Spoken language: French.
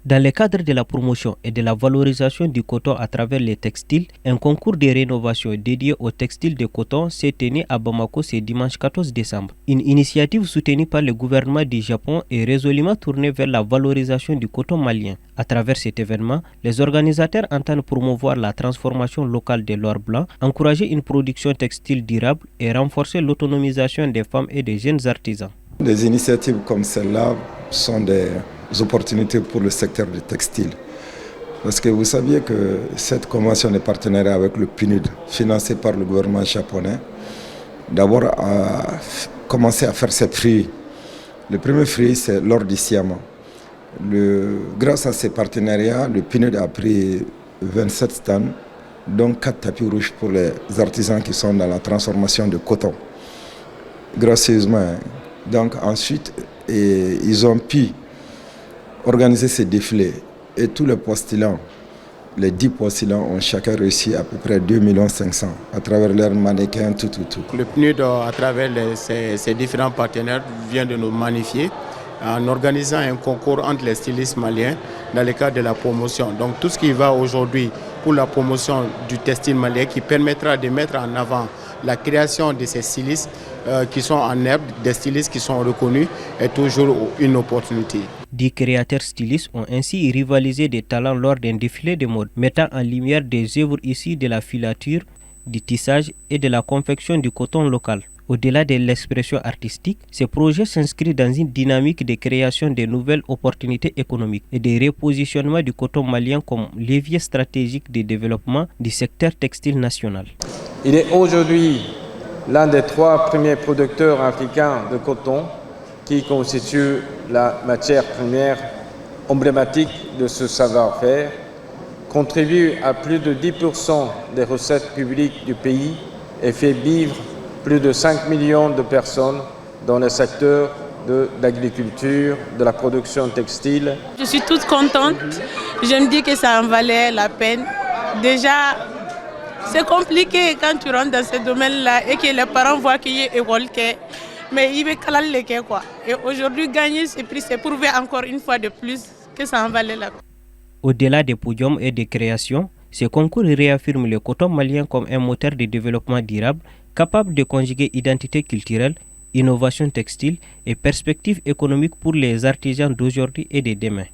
Dans le cadre de la promotion et de la valorisation du coton à travers les textiles, un concours de rénovation dédié aux textiles de coton s'est tenu à Bamako ce dimanche 14 décembre. Une initiative soutenue par le gouvernement du Japon et résolument tournée vers la valorisation du coton malien. À travers cet événement, les organisateurs entendent promouvoir la transformation locale de l'or blanc, encourager une production textile durable et renforcer l'autonomisation des femmes et des jeunes artisans. Des initiatives comme celle-là sont des opportunités pour le secteur du textile. Parce que vous saviez que cette convention de partenariat avec le PNUD, financée par le gouvernement japonais, d'abord a commencé à faire ses fruits. Le premier fruit, c'est l'or du siam. Grâce à ces partenariats, le PNUD a pris 27 stands, dont 4 tapis rouges pour les artisans qui sont dans la transformation de coton. Gracieusement. Donc ensuite, ils ont pu organiser ces défilés et tous les postulants, les 10 postulants ont chacun réussi à peu près 2 500 000 à travers leurs mannequins, tout. Le PNUD, à travers ses différents partenaires, vient de nous magnifier en organisant un concours entre les stylistes maliens dans le cadre de la promotion. Donc tout ce qui va aujourd'hui pour la promotion du textile malien qui permettra de mettre en avant la création de ces stylistes qui sont en herbe, des stylistes qui sont reconnus, est toujours une opportunité. 10 créateurs stylistes ont ainsi rivalisé des talents lors d'un défilé de mode, mettant en lumière des œuvres issues de la filature, du tissage et de la confection du coton local. Au-delà de l'expression artistique, ce projet s'inscrit dans une dynamique de création de nouvelles opportunités économiques et de repositionnement du coton malien comme levier stratégique de développement du secteur textile national. Il est aujourd'hui l'un des 3 premiers producteurs africains de coton qui constitue la matière première emblématique de ce savoir-faire, contribue à plus de 10% des recettes publiques du pays et fait vivre plus de 5 millions de personnes dans le secteur de l'agriculture, de la production textile. Je suis toute contente. Je me dis que ça en valait la peine. Déjà, c'est compliqué quand tu rentres dans ce domaine-là et que les parents voient qu'il y a école, mais il veut quoi. Et aujourd'hui, gagner ce prix, c'est prouver encore une fois de plus que ça en valait la peine. Au-delà des podiums et des créations, ce concours réaffirme le coton malien comme un moteur de développement durable, capable de conjuguer identité culturelle, innovation textile et perspectives économiques pour les artisans d'aujourd'hui et de demain.